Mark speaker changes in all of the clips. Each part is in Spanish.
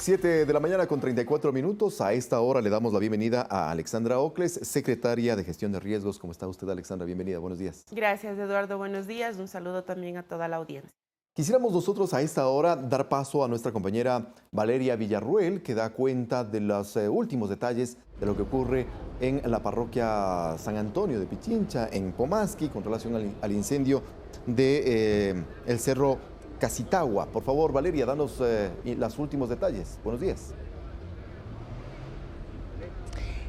Speaker 1: 7 de la mañana con 34 minutos. A esta hora le damos la bienvenida a Alexandra Ocles, secretaria de Gestión de Riesgos. ¿Cómo está usted, Alexandra? Bienvenida, buenos días.
Speaker 2: Gracias, Eduardo. Buenos días. Un saludo también a toda la audiencia.
Speaker 1: Quisiéramos nosotros a esta hora dar paso a nuestra compañera Valeria Villarruel, que da cuenta de los últimos detalles de lo que ocurre en la parroquia San Antonio de Pichincha, en Pomasqui, con relación al incendio de el Cerro Casitagua. Por favor, Valeria, danos los últimos detalles. Buenos días.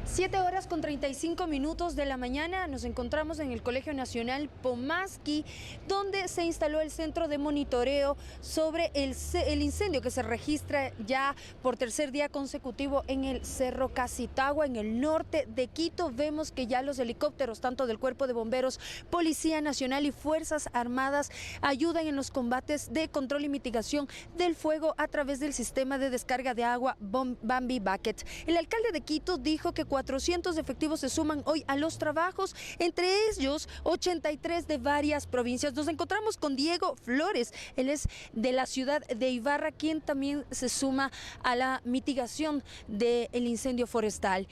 Speaker 3: 7 horas con 35 minutos de la mañana nos encontramos en el Colegio Nacional Pomasqui, donde se instaló el centro de monitoreo sobre el incendio que se registra ya por tercer día consecutivo en el Cerro Casitagua, en el norte de Quito. Vemos que ya los helicópteros, tanto del Cuerpo de Bomberos, Policía Nacional y Fuerzas Armadas, ayudan en los combates de control y mitigación del fuego a través del sistema de descarga de agua Bambi Bucket. El alcalde de Quito dijo que 400 efectivos se suman hoy a los trabajos, entre ellos 83 de varias provincias. Nos encontramos con Diego Flores, él es de la ciudad de Ibarra, quien también se suma a la mitigación del incendio forestal.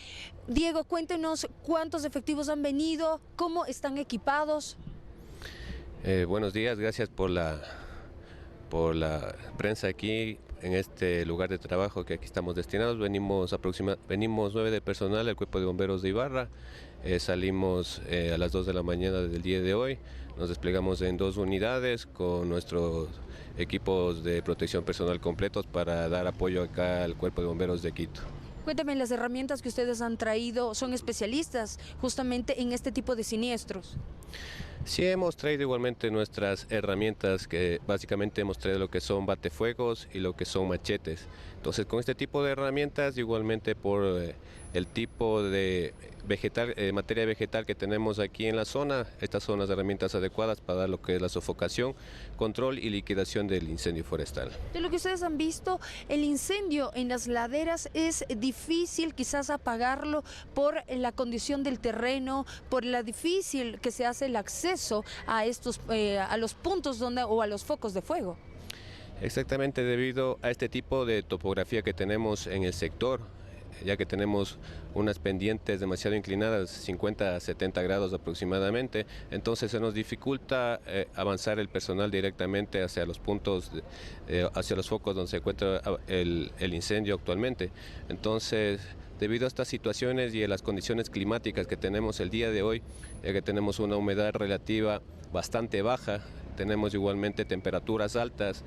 Speaker 3: Diego, cuéntenos cuántos efectivos han venido, cómo están equipados.
Speaker 4: Buenos días, gracias por la prensa aquí en este lugar de trabajo que aquí estamos destinados. Venimos 9 de personal del Cuerpo de Bomberos de Ibarra. Salimos a las 2 de la mañana del día de hoy. Nos desplegamos en 2 unidades con nuestros equipos de protección personal completos para dar apoyo acá al Cuerpo de Bomberos de Quito.
Speaker 3: Cuéntame, las herramientas que ustedes han traído, ¿son especialistas justamente en este tipo de siniestros?
Speaker 4: Sí, hemos traído igualmente nuestras herramientas, que básicamente hemos traído lo que son batefuegos y lo que son machetes. Entonces, con este tipo de herramientas, igualmente por el tipo de materia vegetal que tenemos aquí en la zona, estas son las herramientas adecuadas para dar lo que es la sofocación, control y liquidación del incendio forestal.
Speaker 3: De lo que ustedes han visto, el incendio en las laderas es difícil quizás apagarlo por la condición del terreno, por la difícil que se hace el acceso a a los puntos o a los focos de fuego.
Speaker 4: Exactamente, debido a este tipo de topografía que tenemos en el sector, ya que tenemos unas pendientes demasiado inclinadas, 50 a 70 grados aproximadamente, entonces se nos dificulta avanzar el personal directamente hacia los puntos, hacia los focos donde se encuentra el incendio actualmente. Entonces, debido a estas situaciones y a las condiciones climáticas que tenemos el día de hoy, que tenemos una humedad relativa bastante baja, tenemos igualmente temperaturas altas,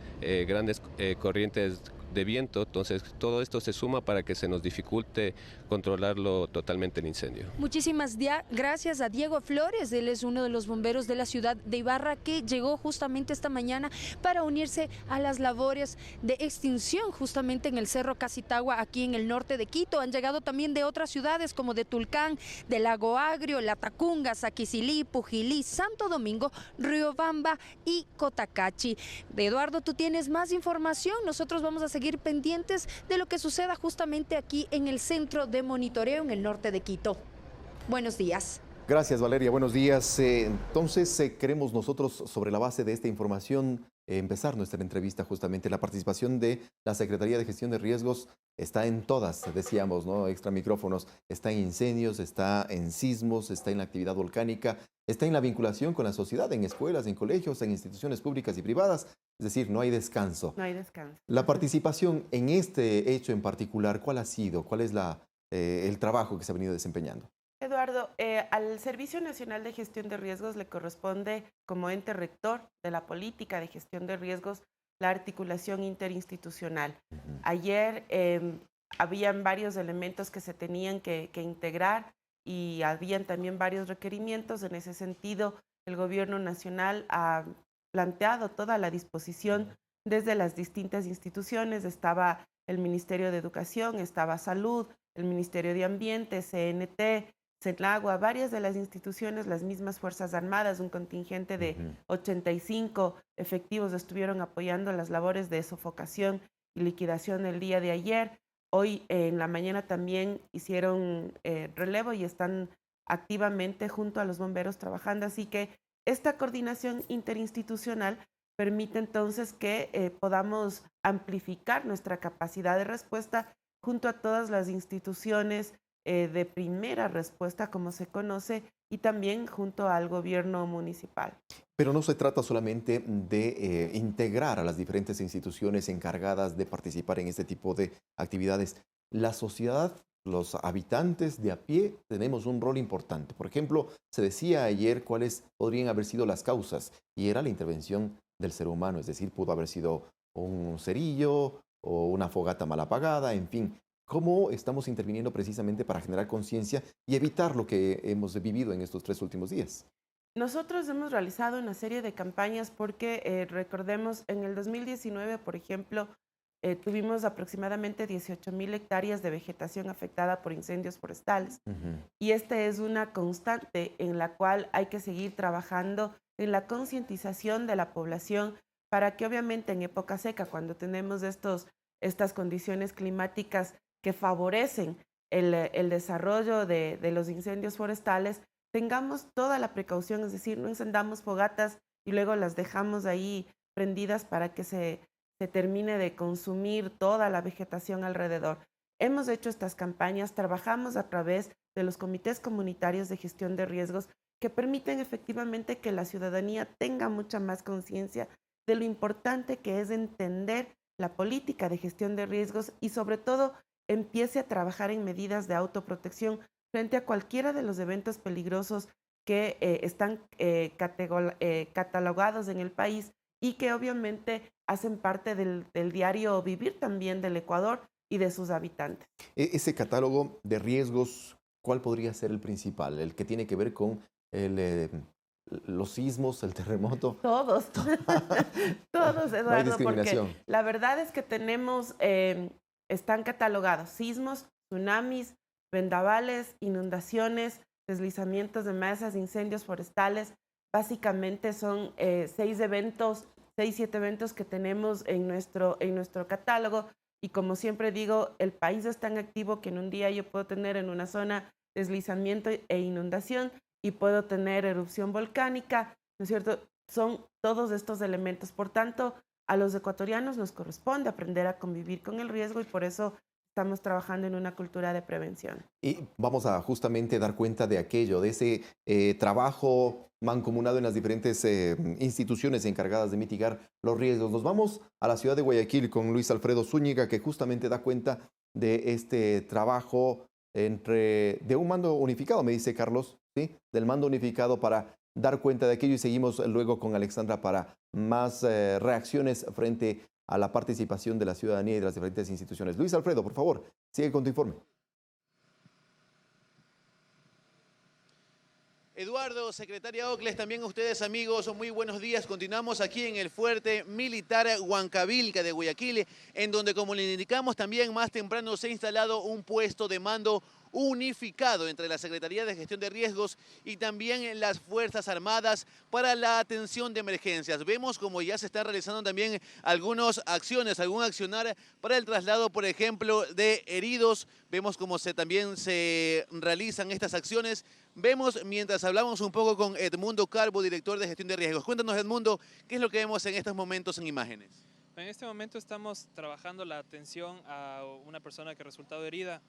Speaker 4: grandes corrientes de viento, entonces todo esto se suma para que se nos dificulte controlarlo totalmente el incendio.
Speaker 3: Muchísimas gracias a Diego Flores, él es uno de los bomberos de la ciudad de Ibarra que llegó justamente esta mañana para unirse a las labores de extinción justamente en el Cerro Casitagua, aquí en el norte de Quito. Han llegado también de otras ciudades como de Tulcán, de Lago Agrio, Latacunga, Saquicilí, Pujilí, Santo Domingo, Riobamba y Cotacachi. Eduardo, tú tienes más información, nosotros vamos a seguir pendientes de lo que suceda justamente aquí en el centro de monitoreo en el norte de Quito. Buenos días.
Speaker 1: Gracias, Valeria. Buenos días. Entonces, queremos nosotros, sobre la base de esta información, empezar nuestra entrevista justamente. La participación de la Secretaría de Gestión de Riesgos está en todas, decíamos, ¿no? Extra micrófonos. Está en incendios, está en sismos, está en la actividad volcánica, está en la vinculación con la sociedad, en escuelas, en colegios, en instituciones públicas y privadas. Es decir, no hay descanso.
Speaker 2: No hay descanso.
Speaker 1: La participación en este hecho en particular, ¿cuál ha sido? ¿Cuál es el trabajo que se ha venido desempeñando?
Speaker 2: Eduardo, al Servicio Nacional de Gestión de Riesgos le corresponde, como ente rector de la política de gestión de riesgos, la articulación interinstitucional. Ayer habían varios elementos que se tenían que integrar y habían también varios requerimientos. En ese sentido, el Gobierno Nacional ha planteado toda la disposición desde las distintas instituciones. Estaba el Ministerio de Educación, estaba Salud, el Ministerio de Ambiente, CNT, CENAGUA, varias de las instituciones, las mismas Fuerzas Armadas, un contingente de 85 efectivos estuvieron apoyando las labores de sofocación y liquidación el día de ayer. Hoy en la mañana también hicieron relevo y están activamente junto a los bomberos trabajando, así que esta coordinación interinstitucional permite entonces que podamos amplificar nuestra capacidad de respuesta junto a todas las instituciones de primera respuesta, como se conoce, y también junto al gobierno municipal.
Speaker 1: Pero no se trata solamente de integrar a las diferentes instituciones encargadas de participar en este tipo de actividades. La sociedad, los habitantes de a pie, tenemos un rol importante. Por ejemplo, se decía ayer cuáles podrían haber sido las causas y era la intervención del ser humano, es decir, pudo haber sido un cerillo o una fogata mal apagada, en fin. ¿Cómo estamos interviniendo precisamente para generar conciencia y evitar lo que hemos vivido en estos 3 últimos días?
Speaker 2: Nosotros hemos realizado una serie de campañas porque recordemos, en el 2019, por ejemplo, tuvimos aproximadamente 18.000 hectáreas de vegetación afectada por incendios forestales.
Speaker 1: Ujú.
Speaker 2: Y esta es una constante en la cual hay que seguir trabajando en la concientización de la población para que obviamente en época seca, cuando tenemos estas condiciones climáticas que favorecen el desarrollo de los incendios forestales, tengamos toda la precaución, es decir, no encendamos fogatas y luego las dejamos ahí prendidas para que se termine de consumir toda la vegetación alrededor. Hemos hecho estas campañas, trabajamos a través de los comités comunitarios de gestión de riesgos que permiten efectivamente que la ciudadanía tenga mucha más conciencia de lo importante que es entender la política de gestión de riesgos y sobre todo empiece a trabajar en medidas de autoprotección frente a cualquiera de los eventos peligrosos que están catalogados en el país y que obviamente hacen parte del diario vivir también del Ecuador y de sus habitantes.
Speaker 1: Ese catálogo de riesgos, ¿cuál podría ser el principal? El que tiene que ver con los sismos, el terremoto.
Speaker 2: Todos, todos,
Speaker 1: No hay
Speaker 2: Eduardo, porque
Speaker 1: discriminación.
Speaker 2: la verdad es que tenemos, están catalogados sismos, tsunamis, vendavales, inundaciones, deslizamientos de masas, incendios forestales. Básicamente son 6, 7 eventos que tenemos en nuestro catálogo. Y como siempre digo, el país es tan activo que en un día yo puedo tener en una zona deslizamiento e inundación y puedo tener erupción volcánica, ¿no es cierto? Son todos estos elementos. Por tanto, a los ecuatorianos nos corresponde aprender a convivir con el riesgo y por eso estamos trabajando en una cultura de prevención.
Speaker 1: Y vamos a justamente dar cuenta de aquello, de ese trabajo mancomunado en las diferentes instituciones encargadas de mitigar los riesgos. Nos vamos a la ciudad de Guayaquil con Luis Alfredo Zúñiga, que justamente da cuenta de este trabajo de un mando unificado, me dice Carlos, ¿sí? Del mando unificado para dar cuenta de aquello y seguimos luego con Alexandra para más reacciones frente a la participación de la ciudadanía y de las diferentes instituciones. Luis Alfredo, por favor, sigue con tu informe.
Speaker 5: Eduardo, secretaria Ocles, también ustedes amigos, muy buenos días. Continuamos aquí en el fuerte militar Huancavilca de Guayaquil, en donde, como le indicamos, también más temprano se ha instalado un puesto de mando unificado entre la Secretaría de Gestión de Riesgos y también las Fuerzas Armadas para la atención de emergencias. Vemos como ya se están realizando también algunas acciones, algún accionar para el traslado, por ejemplo, de heridos. Vemos cómo también se realizan estas acciones. Vemos, mientras hablamos un poco con Edmundo Carbo, director de Gestión de Riesgos. Cuéntanos, Edmundo, ¿qué es lo que vemos en estos momentos en imágenes?
Speaker 6: En este momento estamos trabajando la atención a una persona que ha resultado herida.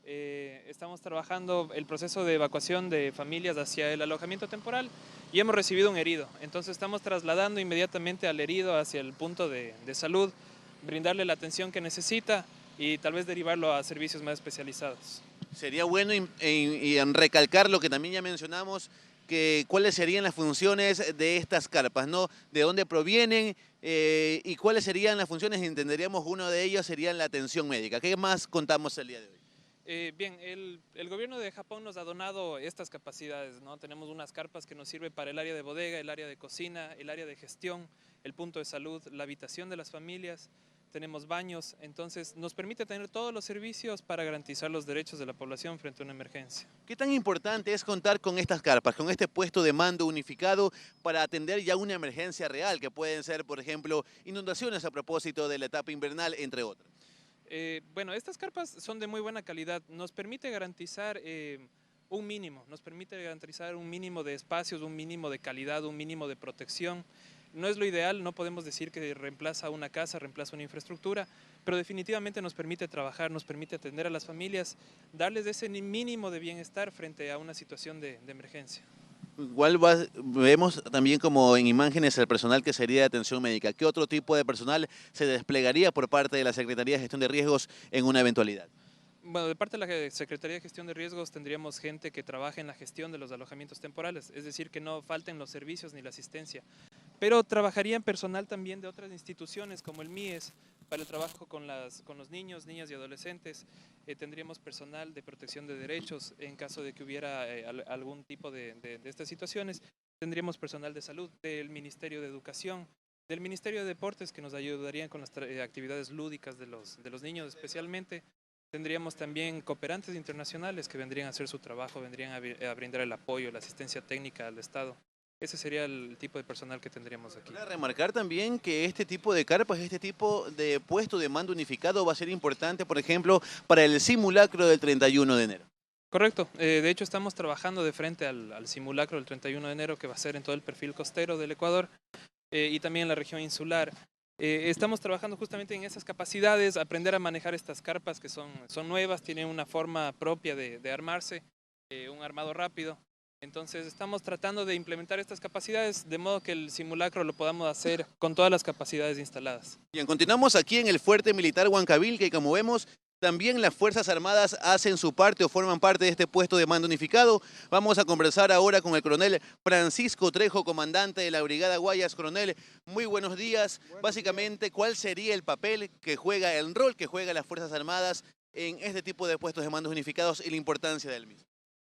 Speaker 6: Estamos trabajando el proceso de evacuación de familias hacia el alojamiento temporal y hemos recibido un herido. Entonces estamos trasladando inmediatamente al herido hacia el punto de salud, brindarle la atención que necesita y tal vez derivarlo a servicios más especializados.
Speaker 5: Sería bueno en recalcar lo que también ya mencionamos, que cuáles serían las funciones de estas carpas, ¿no? De dónde provienen y cuáles serían las funciones. Entenderíamos uno de ellos sería la atención médica. ¿Qué más contamos el día de hoy?
Speaker 6: Bien, el gobierno de Japón nos ha donado estas capacidades, ¿no? Tenemos unas carpas que nos sirven para el área de bodega, el área de cocina, el área de gestión, el punto de salud, la habitación de las familias, tenemos baños, entonces nos permite tener todos los servicios para garantizar los derechos de la población frente a una emergencia.
Speaker 5: ¿Qué tan importante es contar con estas carpas, con este puesto de mando unificado para atender ya una emergencia real, que pueden ser, por ejemplo, inundaciones a propósito de la etapa invernal, entre otras?
Speaker 6: Bueno, estas carpas son de muy buena calidad, nos permite garantizar un mínimo de espacios, un mínimo de calidad, un mínimo de protección. No es lo ideal, no podemos decir que reemplaza una casa, reemplaza una infraestructura, pero definitivamente nos permite trabajar, nos permite atender a las familias, darles ese mínimo de bienestar frente a una situación de emergencia.
Speaker 5: Vemos también como en imágenes el personal que sería de atención médica. ¿Qué otro tipo de personal se desplegaría por parte de la Secretaría de Gestión de Riesgos en una eventualidad?
Speaker 6: Bueno, de parte de la Secretaría de Gestión de Riesgos tendríamos gente que trabaje en la gestión de los alojamientos temporales, es decir, que no falten los servicios ni la asistencia. Pero trabajarían personal también de otras instituciones como el MIES para el trabajo con los niños, niñas y adolescentes. Tendríamos personal de protección de derechos en caso de que hubiera algún tipo de estas situaciones. Tendríamos personal de salud del Ministerio de Educación, del Ministerio de Deportes que nos ayudarían con las actividades lúdicas de los niños especialmente. Tendríamos también cooperantes internacionales que vendrían a hacer su trabajo, vendrían a brindar el apoyo, la asistencia técnica al Estado. Ese sería el tipo de personal que tendríamos aquí.
Speaker 5: Para remarcar también que este tipo de carpas, este tipo de puesto de mando unificado va a ser importante, por ejemplo, para el simulacro del 31 de enero.
Speaker 6: Correcto. De hecho, estamos trabajando de frente al simulacro del 31 de enero que va a ser en todo el perfil costero del Ecuador y también en la región insular. Estamos trabajando justamente en esas capacidades, aprender a manejar estas carpas que son nuevas, tienen una forma propia de armarse, un armado rápido. Entonces estamos tratando de implementar estas capacidades de modo que el simulacro lo podamos hacer con todas las capacidades instaladas.
Speaker 5: Bien, continuamos aquí en el Fuerte Militar Huancaville, que como vemos, también las Fuerzas Armadas hacen su parte o forman parte de este puesto de mando unificado. Vamos a conversar ahora con el coronel Francisco Trejo, comandante de la Brigada Guayas. Coronel, muy buenos días. Básicamente, ¿cuál sería el papel que juega, el rol que juegan las Fuerzas Armadas en este tipo de puestos de mandos unificados y la importancia del mismo?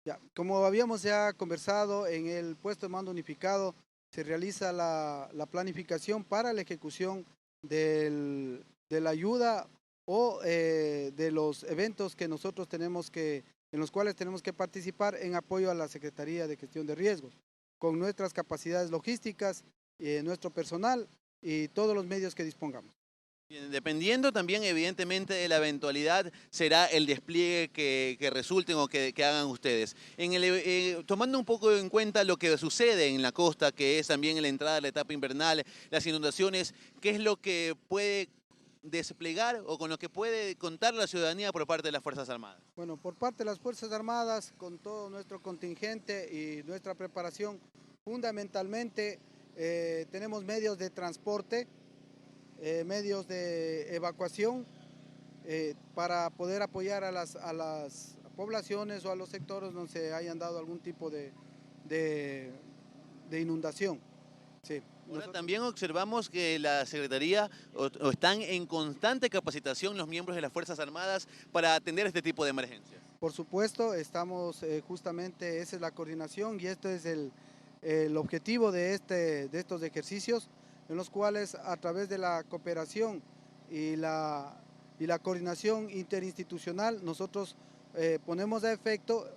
Speaker 7: Ya, como habíamos ya conversado, en el puesto de mando unificado se realiza la planificación para la ejecución de la ayuda o de los eventos que nosotros en los cuales tenemos que participar en apoyo a la Secretaría de Gestión de Riesgos, con nuestras capacidades logísticas, nuestro personal y todos los medios que dispongamos.
Speaker 5: Dependiendo también evidentemente de la eventualidad, será el despliegue que resulten o que hagan ustedes. Tomando un poco en cuenta lo que sucede en la costa, que es también en la entrada de la etapa invernal, las inundaciones, ¿qué es lo que puede desplegar o con lo que puede contar la ciudadanía por parte de las Fuerzas Armadas?
Speaker 7: Bueno, por parte de las Fuerzas Armadas, con todo nuestro contingente y nuestra preparación, fundamentalmente tenemos medios de transporte, medios de evacuación para poder apoyar a las poblaciones o a los sectores donde se hayan dado algún tipo de inundación. Sí.
Speaker 5: Ahora también observamos que la Secretaría o están en constante capacitación los miembros de las Fuerzas Armadas para atender este tipo de emergencias.
Speaker 7: Por supuesto, estamos justamente, esa es la coordinación y este es el objetivo de estos ejercicios, en los cuales a través de la cooperación y la coordinación interinstitucional nosotros ponemos a efecto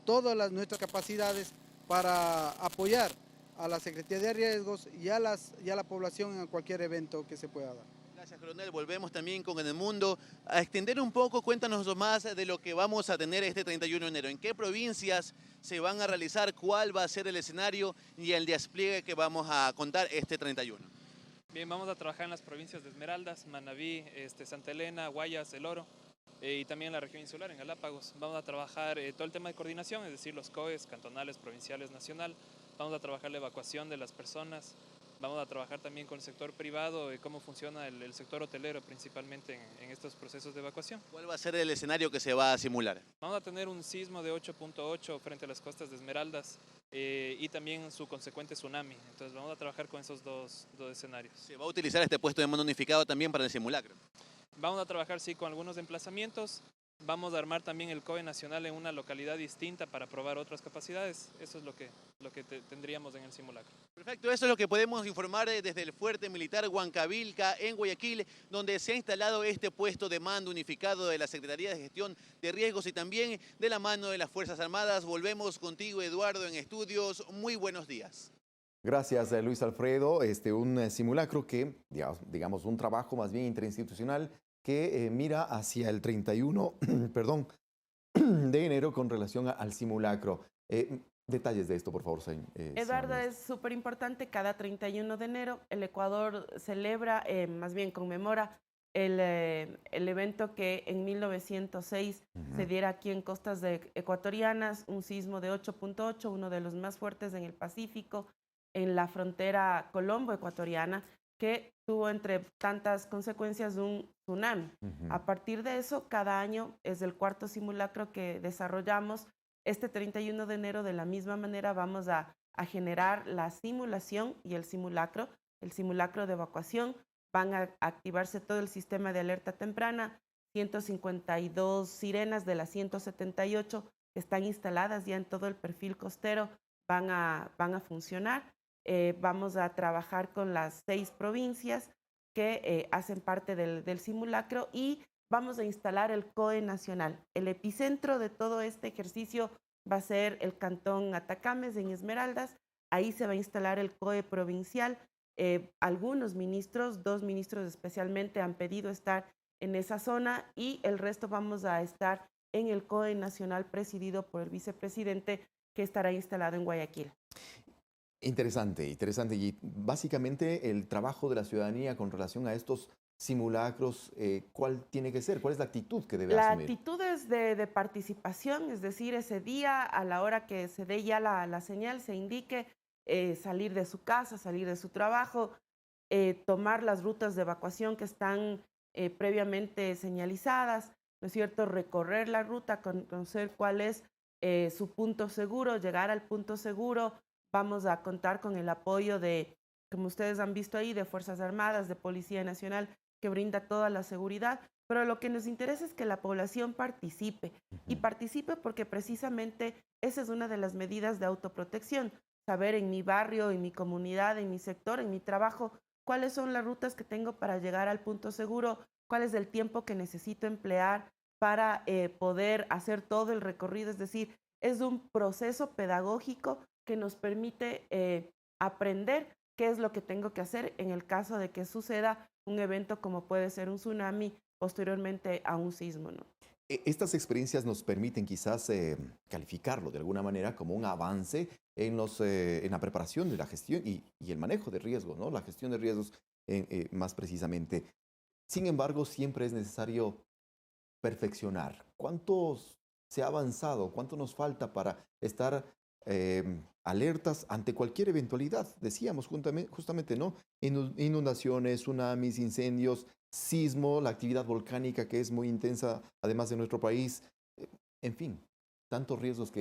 Speaker 7: todas nuestras capacidades para apoyar a la Secretaría de Riesgos y a la población en cualquier evento que se pueda dar.
Speaker 5: Gracias, coronel. Volvemos también con En el Mundo. A extender un poco, cuéntanos más de lo que vamos a tener este 31 de enero. ¿En qué provincias se van a realizar? ¿Cuál va a ser el escenario y el despliegue que vamos a contar este 31?
Speaker 6: Bien, vamos a trabajar en las provincias de Esmeraldas, Manabí, Santa Elena, Guayas, El Oro y también en la región insular, en Galápagos. Vamos a trabajar todo el tema de coordinación, es decir, los COEs, cantonales, provinciales, nacional. Vamos a trabajar la evacuación de las personas. Vamos a trabajar también con el sector privado y cómo funciona el sector hotelero principalmente en estos procesos de evacuación.
Speaker 5: ¿Cuál va a ser el escenario que se va a simular?
Speaker 6: Vamos a tener un sismo de 8.8 frente a las costas de Esmeraldas y también su consecuente tsunami. Entonces vamos a trabajar con esos dos escenarios.
Speaker 5: ¿Se va a utilizar este puesto de mando unificado también para el simulacro?
Speaker 6: Vamos a trabajar, sí, con algunos emplazamientos. Vamos a armar también el COE nacional en una localidad distinta para probar otras capacidades. Eso es lo que tendríamos en el simulacro.
Speaker 5: Perfecto, eso es lo que podemos informar desde el Fuerte Militar Huancavilca en Guayaquil, donde se ha instalado este puesto de mando unificado de la Secretaría de Gestión de Riesgos y también de la mano de las Fuerzas Armadas. Volvemos contigo, Eduardo, en estudios. Muy buenos días.
Speaker 1: Gracias, Luis Alfredo. Un simulacro que, digamos, un trabajo más bien interinstitucional que mira hacia el 31 perdón, de enero con relación al simulacro. Detalles de esto, por favor,
Speaker 2: Eduardo,
Speaker 1: señora
Speaker 2: es súper importante. Cada 31 de enero el Ecuador celebra, más bien conmemora el evento que en 1906 se diera aquí en costas ecuatorianas, un sismo de 8.8, uno de los más fuertes en el Pacífico, en la frontera colombo-ecuatoriana, que tuvo entre tantas consecuencias un tsunami. A partir de eso, cada año es el cuarto simulacro que desarrollamos. Este 31 de enero, de la misma manera, vamos a generar la simulación y el simulacro de evacuación. Van a activarse todo el sistema de alerta temprana, 152 sirenas de las 178 que están instaladas ya en todo el perfil costero van a funcionar. Vamos a trabajar con las 6 provincias que hacen parte del simulacro y vamos a instalar el COE nacional. El epicentro de todo este ejercicio va a ser el cantón Atacames en Esmeraldas. Ahí se va a instalar el COE provincial. Algunos ministros, 2 ministros especialmente, han pedido estar en esa zona y el resto vamos a estar en el COE nacional presidido por el vicepresidente que estará instalado en Guayaquil.
Speaker 1: Interesante, interesante. Y básicamente el trabajo de la ciudadanía con relación a estos simulacros, ¿cuál tiene que ser? ¿Cuál es la actitud que debe asumir?
Speaker 2: La actitud es de participación, es decir, ese día, a la hora que se dé ya la señal, se indique salir de su casa, salir de su trabajo, tomar las rutas de evacuación que están previamente señalizadas, ¿no es cierto? Recorrer la ruta, conocer cuál es su punto seguro, llegar al punto seguro. Vamos a contar con el apoyo de, como ustedes han visto ahí, de Fuerzas Armadas, de Policía Nacional, que brinda toda la seguridad. Pero lo que nos interesa es que la población participe. Y participe porque precisamente esa es una de las medidas de autoprotección. Saber en mi barrio, en mi comunidad, en mi sector, en mi trabajo, cuáles son las rutas que tengo para llegar al punto seguro, cuál es el tiempo que necesito emplear para poder hacer todo el recorrido. Es decir, es un proceso pedagógico que nos permite aprender qué es lo que tengo que hacer en el caso de que suceda un evento como puede ser un tsunami, posteriormente a un sismo, ¿no?
Speaker 1: Estas experiencias nos permiten quizás calificarlo de alguna manera como un avance en la preparación de la gestión y el manejo de riesgos, ¿no? La gestión de riesgos más precisamente. Sin embargo, siempre es necesario perfeccionar. ¿Cuánto se ha avanzado? ¿Cuánto nos falta para estar alertas ante cualquier eventualidad? Decíamos justamente, ¿no? Inundaciones, tsunamis, incendios, sismo, la actividad volcánica que es muy intensa, además de nuestro país. En fin, tantos riesgos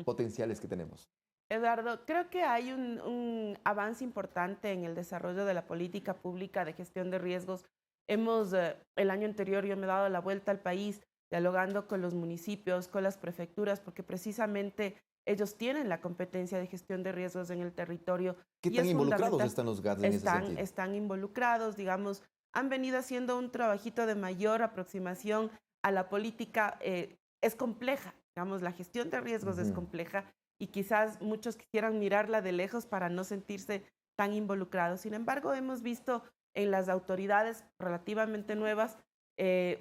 Speaker 1: potenciales que tenemos.
Speaker 2: Eduardo, creo que hay un avance importante en el desarrollo de la política pública de gestión de riesgos. El año anterior yo me he dado la vuelta al país dialogando con los municipios, con las prefecturas, porque precisamente ellos tienen la competencia de gestión de riesgos en el territorio.
Speaker 1: ¿Qué tan involucrados están los GATS en ese sentido?
Speaker 2: Están involucrados, digamos, han venido haciendo un trabajito de mayor aproximación a la política. Es compleja, digamos, la gestión de riesgos es compleja y quizás muchos quisieran mirarla de lejos para no sentirse tan involucrados. Sin embargo, hemos visto en las autoridades relativamente nuevas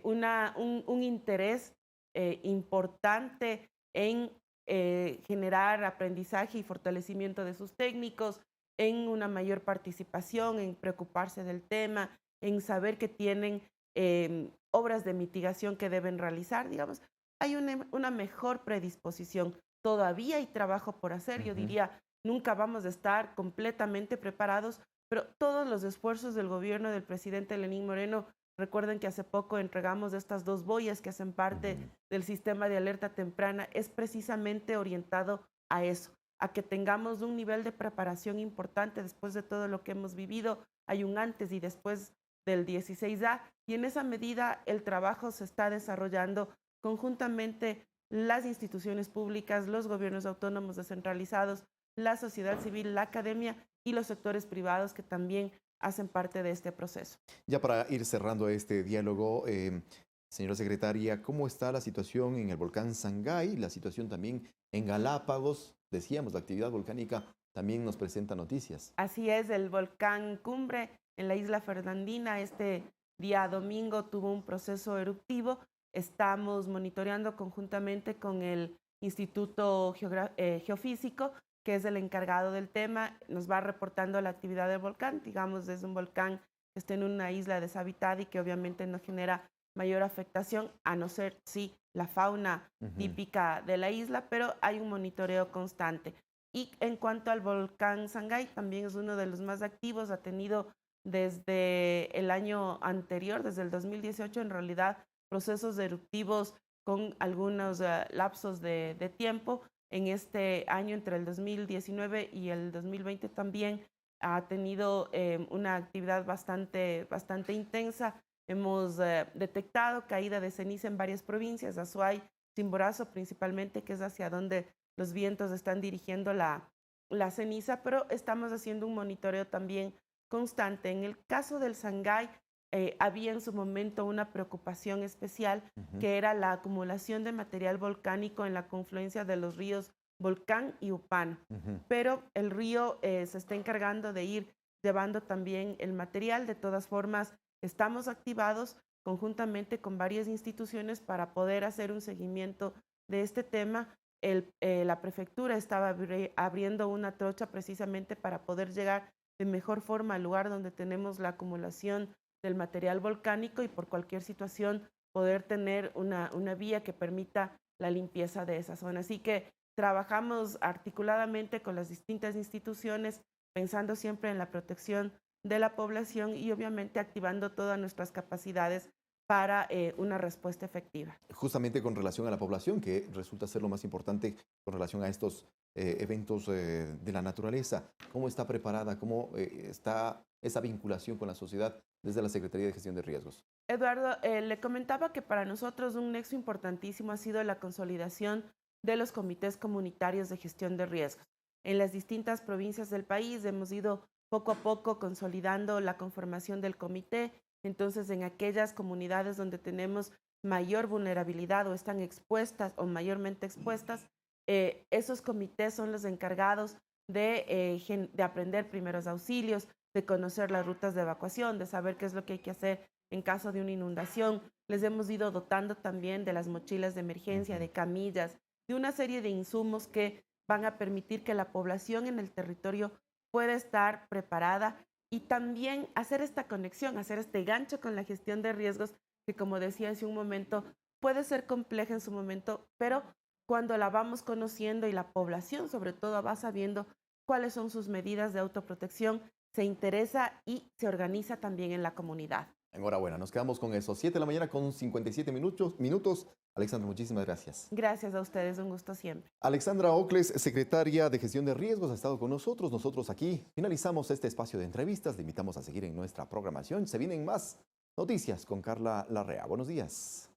Speaker 2: un interés importante en generar aprendizaje y fortalecimiento de sus técnicos, en una mayor participación, en preocuparse del tema, en saber que tienen obras de mitigación que deben realizar. Digamos, hay una mejor predisposición. Todavía hay trabajo por hacer. Yo diría, nunca vamos a estar completamente preparados, pero todos los esfuerzos del gobierno del presidente Lenín Moreno, recuerden que hace poco entregamos estas 2 boyas que hacen parte del sistema de alerta temprana, es precisamente orientado a eso, a que tengamos un nivel de preparación importante después de todo lo que hemos vivido. Hay un antes y después del 16A y en esa medida el trabajo se está desarrollando conjuntamente las instituciones públicas, los gobiernos autónomos descentralizados, la sociedad civil, la academia y los sectores privados que también hacen parte de este proceso.
Speaker 1: Ya para ir cerrando este diálogo, señora secretaria, ¿cómo está la situación en el volcán Sangay? La situación también en Galápagos. Decíamos, la actividad volcánica también nos presenta noticias.
Speaker 2: Así es, el volcán Cumbre en la isla Fernandina este día domingo tuvo un proceso eruptivo. Estamos monitoreando conjuntamente con el Instituto Geofísico, que es el encargado del tema, nos va reportando la actividad del volcán. Digamos, es un volcán que está en una isla deshabitada y que obviamente no genera mayor afectación, a no ser, sí, la fauna típica de la isla, pero hay un monitoreo constante. Y en cuanto al volcán Sangay, también es uno de los más activos, ha tenido desde el año anterior, desde el 2018, en realidad, procesos eruptivos con algunos lapsos de tiempo. En este año, entre el 2019 y el 2020, también ha tenido una actividad bastante intensa. Hemos detectado caída de ceniza en varias provincias, Azuay, Chimborazo principalmente, que es hacia donde los vientos están dirigiendo la ceniza, pero estamos haciendo un monitoreo también constante. En el caso del Sangay, había en su momento una preocupación especial, que era la acumulación de material volcánico en la confluencia de los ríos Volcán y Upano. Pero el río se está encargando de ir llevando también el material. De todas formas, estamos activados conjuntamente con varias instituciones para poder hacer un seguimiento de este tema. La prefectura estaba abriendo una trocha precisamente para poder llegar de mejor forma al lugar donde tenemos la acumulación del material volcánico y por cualquier situación poder tener una vía que permita la limpieza de esa zona. Así que trabajamos articuladamente con las distintas instituciones, pensando siempre en la protección de la población y obviamente activando todas nuestras capacidades para una respuesta efectiva.
Speaker 1: Justamente con relación a la población, que resulta ser lo más importante con relación a estos eventos de la naturaleza, ¿cómo está preparada? ¿Cómo está esa vinculación con la sociedad desde la Secretaría de Gestión de Riesgos?
Speaker 2: Eduardo, le comentaba que para nosotros un nexo importantísimo ha sido la consolidación de los comités comunitarios de gestión de riesgos. En las distintas provincias del país hemos ido poco a poco consolidando la conformación del comité. Entonces, en aquellas comunidades donde tenemos mayor vulnerabilidad o están expuestas o mayormente expuestas, esos comités son los encargados de aprender primeros auxilios, de conocer las rutas de evacuación, de saber qué es lo que hay que hacer en caso de una inundación. Les hemos ido dotando también de las mochilas de emergencia, de camillas, de una serie de insumos que van a permitir que la población en el territorio pueda estar preparada y también hacer esta conexión, hacer este gancho con la gestión de riesgos, que como decía hace un momento, puede ser compleja en su momento, pero cuando la vamos conociendo y la población sobre todo va sabiendo cuáles son sus medidas de autoprotección, se interesa y se organiza también en la comunidad.
Speaker 1: Enhorabuena, nos quedamos con eso. 7 de la mañana con 57 minutos. Alexandra, muchísimas gracias.
Speaker 2: Gracias a ustedes, un gusto siempre.
Speaker 1: Alexandra Ocles, secretaria de Gestión de Riesgos, ha estado con nosotros. Nosotros aquí finalizamos este espacio de entrevistas. Le invitamos a seguir en nuestra programación. Se vienen más noticias con Carla Larrea. Buenos días.